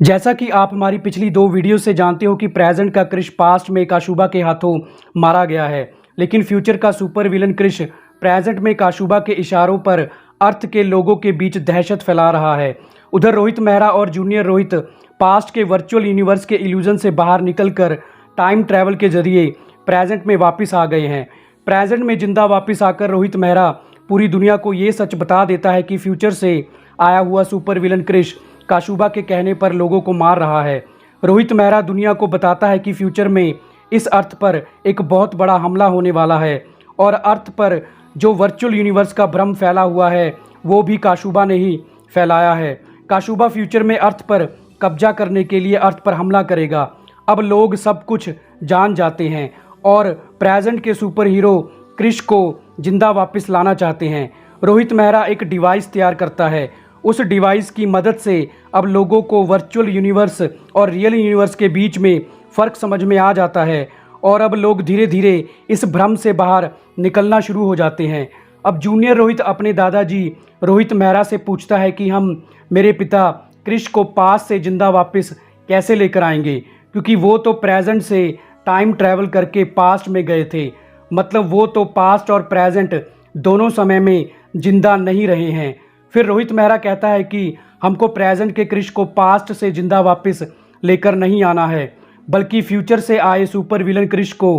जैसा कि आप हमारी पिछली 2 वीडियो से जानते हो कि प्रेजेंट का क्रिश पास्ट में काशुबा के हाथों मारा गया है, लेकिन फ्यूचर का सुपर विलन क्रिश प्रेजेंट में काशुबा के इशारों पर अर्थ के लोगों के बीच दहशत फैला रहा है। उधर रोहित मेहरा और जूनियर रोहित पास्ट के वर्चुअल यूनिवर्स के इल्यूजन से बाहर निकलकर टाइम ट्रैवल के जरिए प्रेजेंट में वापस आ गए हैं। प्रेजेंट में जिंदा वापस आकर रोहित मेहरा पूरी दुनिया को ये सच बता देता है कि फ्यूचर से आया हुआ सुपर विलन क्रिश काशुबा के कहने पर लोगों को मार रहा है। रोहित मेहरा दुनिया को बताता है कि फ्यूचर में इस अर्थ पर एक बहुत बड़ा हमला होने वाला है और अर्थ पर जो वर्चुअल यूनिवर्स का भ्रम फैला हुआ है वो भी काशुबा ने ही फैलाया है। काशुबा फ्यूचर में अर्थ पर कब्जा करने के लिए अर्थ पर हमला करेगा। अब लोग सब कुछ जान जाते हैं और प्रेजेंट के सुपर हीरो क्रिश को जिंदा वापस लाना चाहते हैं। रोहित मेहरा एक डिवाइस तैयार करता है। उस डिवाइस की मदद से अब लोगों को वर्चुअल यूनिवर्स और रियल यूनिवर्स के बीच में फ़र्क समझ में आ जाता है और अब लोग धीरे धीरे इस भ्रम से बाहर निकलना शुरू हो जाते हैं। अब जूनियर रोहित अपने दादाजी रोहित मेहरा से पूछता है कि हम मेरे पिता क्रिश को पास्ट से जिंदा वापस कैसे लेकर आएंगे, क्योंकि वो तो प्रेजेंट से टाइम ट्रैवल करके पास्ट में गए थे। मतलब वो तो पास्ट और प्रेजेंट दोनों समय में जिंदा नहीं रहे हैं। फिर रोहित मेहरा कहता है कि हमको प्रेजेंट के क्रिश को पास्ट से जिंदा वापस लेकर नहीं आना है, बल्कि फ्यूचर से आए सुपर विलन क्रिश को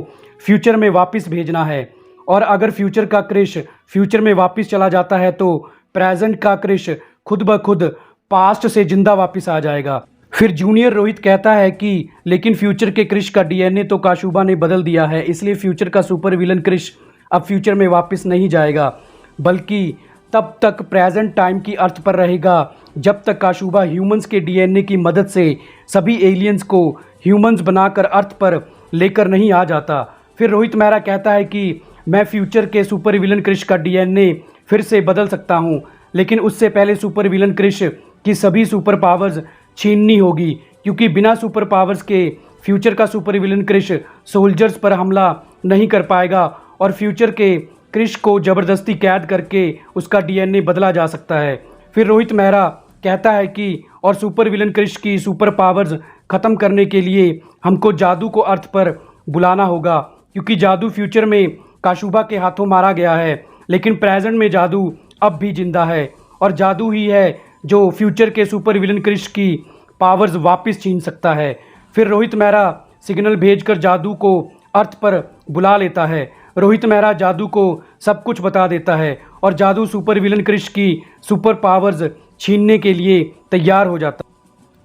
फ्यूचर में वापस भेजना है। और अगर फ्यूचर का क्रिश फ्यूचर में वापस चला जाता है तो प्रेजेंट का क्रिश खुद ब खुद पास्ट से जिंदा वापस आ जाएगा। फिर जूनियर रोहित कहता है कि लेकिन फ्यूचर के क्रिश का डीएनए तो काशुबा ने बदल दिया है, इसलिए फ्यूचर का सुपर विलन क्रिश अब फ्यूचर में वापस नहीं जाएगा, बल्कि तब तक प्रेजेंट टाइम की अर्थ पर रहेगा जब तक काशुबा ह्यूमंस के डीएनए की मदद से सभी एलियंस को ह्यूमंस बनाकर अर्थ पर लेकर नहीं आ जाता। फिर रोहित मेहरा कहता है कि मैं फ्यूचर के सुपर विलन क्रिश का डीएनए फिर से बदल सकता हूं, लेकिन उससे पहले सुपर विलन क्रिश की सभी सुपर पावर्स छीननी होगी, क्योंकि बिना सुपर पावर्स के फ्यूचर का सुपर विलन क्रिश सोल्जर्स पर हमला नहीं कर पाएगा और फ्यूचर के क्रिश को ज़बरदस्ती कैद करके उसका डीएनए बदला जा सकता है। फिर रोहित मेहरा कहता है कि और सुपर विलन क्रिश की सुपर पावर्स ख़त्म करने के लिए हमको जादू को अर्थ पर बुलाना होगा, क्योंकि जादू फ्यूचर में काशुबा के हाथों मारा गया है, लेकिन प्रेजेंट में जादू अब भी जिंदा है और जादू ही है जो फ्यूचर के सुपर विलन क्रिश की पावर्स वापस छीन सकता है। फिर रोहित मेहरा सिग्नल भेजकर जादू को अर्थ पर बुला लेता है। रोहित मेहरा जादू को सब कुछ बता देता है और जादू सुपर विलन क्रिश की सुपर पावर्स छीनने के लिए तैयार हो जाता है।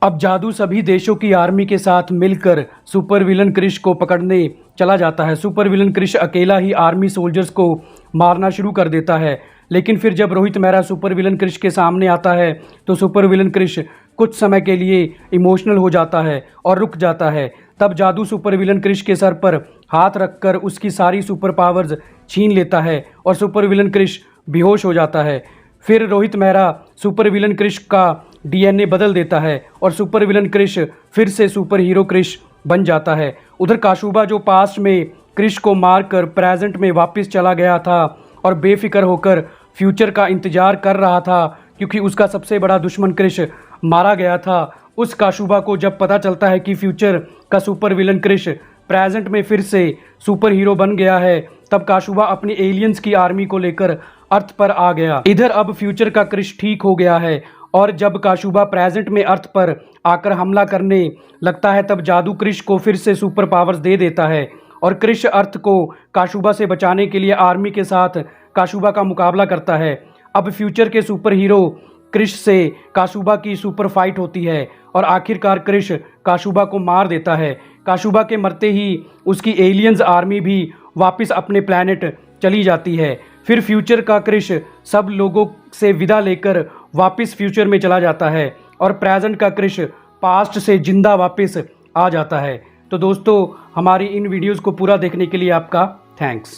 अब जादू सभी देशों की आर्मी के साथ मिलकर सुपर विलन क्रिश को पकड़ने चला जाता है। सुपर विलन क्रिश अकेला ही आर्मी सोल्जर्स को मारना शुरू कर देता है, लेकिन फिर जब रोहित मेहरा सुपर विलन क्रिश के सामने आता है तो सुपर विलन क्रिश कुछ समय के लिए इमोशनल हो जाता है और रुक जाता है। तब जादू सुपर विलन क्रिश के सर पर हाथ रखकर उसकी सारी सुपर पावर्स छीन लेता है और सुपर विलन क्रिश बेहोश हो जाता है। फिर रोहित मेहरा सुपर विलन क्रिश का डीएनए बदल देता है और सुपर विलन क्रिश फिर से सुपर हीरो क्रिश बन जाता है। उधर काशुबा जो पास्ट में क्रिश को मारकर प्रेजेंट में वापस चला गया था और बेफिक्र होकर फ्यूचर का इंतजार कर रहा था, क्योंकि उसका सबसे बड़ा दुश्मन क्रिश मारा गया था, उस काशुबा को जब पता चलता है कि फ्यूचर का सुपर विलन क्रिश प्रेजेंट में फिर से सुपर हीरो बन गया है, तब काशुबा अपनी एलियंस की आर्मी को लेकर अर्थ पर आ गया। इधर अब फ्यूचर का क्रिश ठीक हो गया है और जब काशुबा प्रेजेंट में अर्थ पर आकर हमला करने लगता है तब जादू क्रिश को फिर से सुपर पावर्स दे देता है और क्रिश अर्थ को काशुबा से बचाने के लिए आर्मी के साथ काशुबा का मुकाबला करता है। अब फ्यूचर के सुपर हीरो क्रिश से काशुबा की सुपर फाइट होती है और आखिरकार क्रिश काशुबा को मार देता है। काशुबा के मरते ही उसकी एलियंस आर्मी भी वापस अपने प्लैनेट चली जाती है। फिर फ्यूचर का क्रिश सब लोगों से विदा लेकर वापस फ्यूचर में चला जाता है और प्रेजेंट का क्रिश पास्ट से जिंदा वापस आ जाता है। तो दोस्तों, हमारी इन वीडियोज़ को पूरा देखने के लिए आपका थैंक्स।